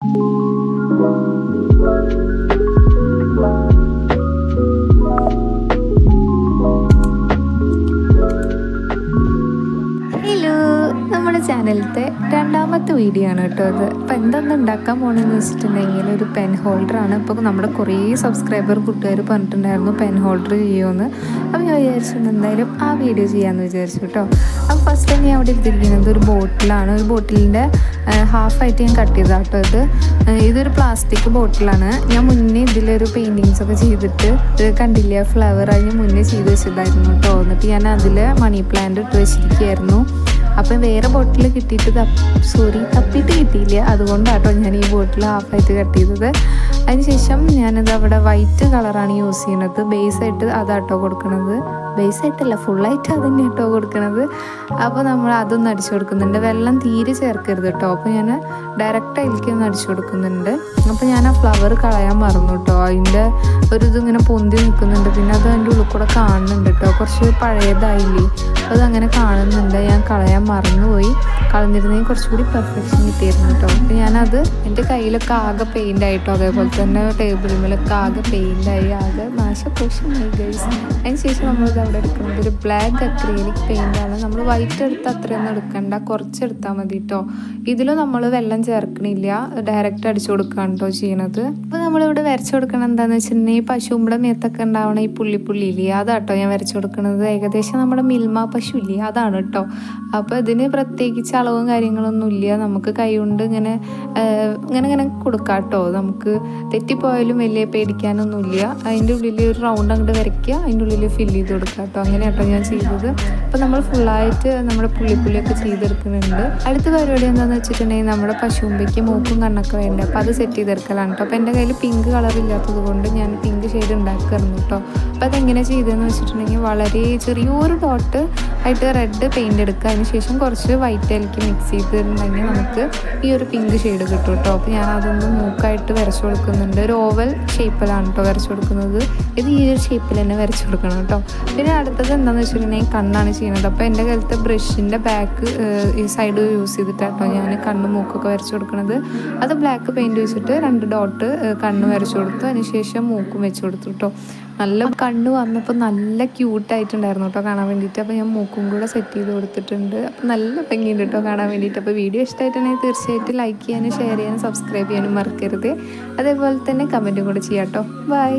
Hello, നമ്മുടെ ചാനലിലത്തെ രണ്ടാമത്തെ video ആണ് കേട്ടോ അത്. അപ്പോൾ എന്തൊന്നും ഉണ്ടാക്കാൻ പോകണമെന്ന് വെച്ചിട്ടുണ്ടെങ്കിൽ ഒരു പെൻ ഹോൾഡറാണ്. ഇപ്പോൾ നമ്മുടെ കുറേ സബ്സ്ക്രൈബർ കൂട്ടുകാർ പറഞ്ഞിട്ടുണ്ടായിരുന്നു പെൻ ഹോൾഡർ ചെയ്യുമെന്ന്. അപ്പോൾ ഞാൻ വിചാരിച്ചു എന്തായാലും ആ വീഡിയോ ചെയ്യാമെന്ന് വിചാരിച്ചു കേട്ടോ. അപ്പോൾ ഫസ്റ്റ് ഞാൻ അവിടെ എടുത്തിരിക്കുന്നത് ഒരു ബോട്ടിലാണ്. ഒരു ബോട്ടിലിൻ്റെ ഹാഫായിട്ട് ഞാൻ കട്ട് ചെയ്താൽ കേട്ടോ ഇതൊരു പ്ലാസ്റ്റിക് ബോട്ടിലാണ്. ഞാൻ മുന്നേ ഇതിലൊരു പെയിൻറ്റിങ്സ് ഒക്കെ ചെയ്തിട്ട് കണ്ടില്ല, ഫ്ലവർ അതിന് മുന്നേ ചെയ്ത് വെച്ചിട്ടുണ്ടായിരുന്നു കേട്ടോ. എന്നിട്ട് ഞാൻ അതിൽ മണി പ്ലാന്റ് ഇട്ട് വെച്ചിരിക്കുകയായിരുന്നു. അപ്പം വേറെ ബോട്ടിൽ കിട്ടിയിട്ട് തപ്പിയിട്ട് കിട്ടിയില്ല, അതുകൊണ്ടാട്ടോ ഞാൻ ഈ ബോട്ടിൽ ഹാഫായിട്ട് കട്ട് ചെയ്തത്. അതിനുശേഷം ഞാനത് അവിടെ വൈറ്റ് കളറാണ് യൂസ് ചെയ്യുന്നത്. ബേസായിട്ട് അതാട്ടോ കൊടുക്കുന്നത്. ബേസായിട്ടല്ല, ഫുള്ളായിട്ട് അത് തന്നെ കേട്ടോ കൊടുക്കുന്നത്. അപ്പോൾ നമ്മൾ അതൊന്ന് അടിച്ചു കൊടുക്കുന്നുണ്ട്. വെള്ളം തീരെ ചേർക്കരുത് കേട്ടോ. അപ്പോൾ ഞാൻ ഡയറക്റ്റ് അതിലേക്ക് ഒന്ന് അടിച്ചു കൊടുക്കുന്നുണ്ട്. അപ്പോൾ ഞാൻ ആ ഫ്ലവർ കളയാൻ മറന്നു കേട്ടോ. അതിൻ്റെ ഒരു ഇതിങ്ങനെ പൊന്തി നിൽക്കുന്നുണ്ട്. പിന്നെ അത് അതിൻ്റെ ഉള്ളിൽ കൂടെ കാണുന്നുണ്ട് കേട്ടോ. കുറച്ച് പഴയതായില്ലേ, അപ്പോൾ അതങ്ങനെ കാണുന്നുണ്ട്. ഞാൻ കളയാൻ മറന്നുപോയി. കളഞ്ഞിരുന്നെങ്കിൽ കുറച്ചുകൂടി പെർഫെക്ഷൻ കിട്ടിയിരുന്നു കേട്ടോ. അപ്പോൾ ഞാനത് എൻ്റെ കയ്യിലൊക്കെ ആകെ പെയിൻ്റ് ആയിട്ടോ, അതേപോലെ തന്നെ ടേബിളിലൊക്കെ ആകെ പെയിൻ്റായി, ആകെ നാശകോശമായി ഗൈസ്. അതിനുശേഷം നമ്മളിത് അവിടെ എടുക്കുന്നത് ഒരു ബ്ലാക്ക് അക്രിലിക് പെയിൻ്റാണ്. നമ്മൾ വൈറ്റ് എടുത്ത് അത്രയൊന്നും എടുക്കണ്ട, കുറച്ചെടുത്താൽ മതി കേട്ടോ. ഇതിലും നമ്മൾ വെള്ളം ചേർക്കണില്ല, ഡയറക്റ്റ് അടിച്ചു കൊടുക്കുകയാണ് കേട്ടോ ചെയ്യണത്. അപ്പോൾ നമ്മളിവിടെ വരച്ചു കൊടുക്കണം എന്താണെന്ന് വെച്ചിട്ടുണ്ടെങ്കിൽ പശുമ്പളെ മേത്തൊക്കെ ഉണ്ടാവണ ഈ പുള്ളിയില്ലേ, അതാട്ടോ ഞാൻ വരച്ചു കൊടുക്കുന്നത്. ഏകദേശം നമ്മുടെ മിൽമ പശു ഇല്ലേ, അതാണ് കേട്ടോ. അപ്പോൾ ഇതിന് പ്രത്യേകിച്ച് അളവും കാര്യങ്ങളൊന്നും ഇല്ല. നമുക്ക് കൈ കൊണ്ട് ഇങ്ങനെ ഇങ്ങനെ കൊടുക്കാം കേട്ടോ. നമുക്ക് തെറ്റിപ്പോയാലും വലിയ പേടിക്കാനൊന്നുമില്ല. അതിൻ്റെ ഉള്ളിൽ ഒരു റൗണ്ട് അങ്ങോട്ട് വരയ്ക്കുക, അതിൻ്റെ ഉള്ളിൽ ഫില്ല് ചെയ്ത് കൊടുക്കുക കേട്ടോ. അങ്ങനെ കേട്ടോ ഞാൻ ചെയ്തത്. അപ്പോൾ നമ്മൾ ഫുള്ളായിട്ട് നമ്മുടെ പുള്ളിയൊക്കെ ചെയ്തെടുക്കുന്നുണ്ട്. അടുത്ത പരിപാടി എന്താണെന്ന് വെച്ചിട്ടുണ്ടെങ്കിൽ നമ്മുടെ പശുമ്പയ്ക്ക് മൂക്കും കണ്ണൊക്കെ വേണ്ട, അപ്പോൾ അത് സെറ്റ് ചെയ്തെടുക്കലാണ് കേട്ടോ. അപ്പോൾ എൻ്റെ കയ്യിൽ പിങ്ക് കളർ ഇല്ലാത്തത് കൊണ്ട് ഞാൻ പിങ്ക് ഷെയ്ഡ് ഉണ്ടാക്കായിരുന്നു കേട്ടോ. അപ്പോൾ അതെങ്ങനെ ചെയ്തതെന്ന് വെച്ചിട്ടുണ്ടെങ്കിൽ വളരെ ചെറിയൊരു ഡോട്ട് ആയിട്ട് റെഡ് പെയിൻ്റ് എടുക്കുക. അതിനുശേഷം കുറച്ച് വൈറ്റ് അതിലേക്ക് മിക്സ് ചെയ്തിട്ടുണ്ടെങ്കിൽ നമുക്ക് ഈ ഒരു പിങ്ക് ഷെയ്ഡ് കിട്ടും കേട്ടോ. അപ്പോൾ ഞാൻ അതൊന്ന് മൂക്കായിട്ട് വരച്ചു കൊടുക്കുന്നുണ്ട്. ഒരു ഓവൽ ഷേപ്പിലാണ് കേട്ടോ വരച്ചു കൊടുക്കുന്നത്. ഇത് ഈ ഒരു ഷേപ്പിൽ തന്നെ വരച്ചു കൊടുക്കണം കേട്ടോ. പിന്നെ അടുത്തത് എന്താണെന്ന് വെച്ചിട്ടുണ്ടെങ്കിൽ കണ്ണാണ് ചെയ്യുന്നത്. അപ്പോൾ എൻ്റെ കയ്യിലത്തെ ബ്രഷിൻ്റെ ബാക്ക് ഈ സൈഡ് യൂസ് ചെയ്തിട്ടാട്ടോ ഞാൻ കണ്ണ് മൂക്കൊക്കെ വരച്ചു കൊടുക്കുന്നത്. അത് ബ്ലാക്ക് പെയിൻറ്റ് വെച്ചിട്ട് 2 ഡോട്ട് കണ്ണ് വരച്ചു കൊടുത്തു. അതിനുശേഷം മൂക്കും വെച്ച് കൊടുത്തു കേട്ടോ. നല്ല കണ്ണ് വന്നപ്പോൾ നല്ല ക്യൂട്ടായിട്ടുണ്ടായിരുന്നു കേട്ടോ കാണാൻ വേണ്ടിയിട്ട്. അപ്പോൾ ഞാൻ മൂക്കും കൂടെ സെറ്റ് ചെയ്ത് കൊടുത്തിട്ടുണ്ട്. അപ്പോൾ നല്ല ഭംഗിയുണ്ട് കേട്ടോ കാണാൻ വേണ്ടിയിട്ട്. അപ്പോൾ വീഡിയോ ഇഷ്ടമായിട്ടുണ്ടെങ്കിൽ തീർച്ചയായിട്ടും ലൈക്ക് ചെയ്യാനും ഷെയർ ചെയ്യാനും സബ്സ്ക്രൈബ് ചെയ്യാനും മറക്കരുത്. അതേപോലെ തന്നെ കമൻറ്റും കൂടെ ചെയ്യാം കേട്ടോ. ബൈ.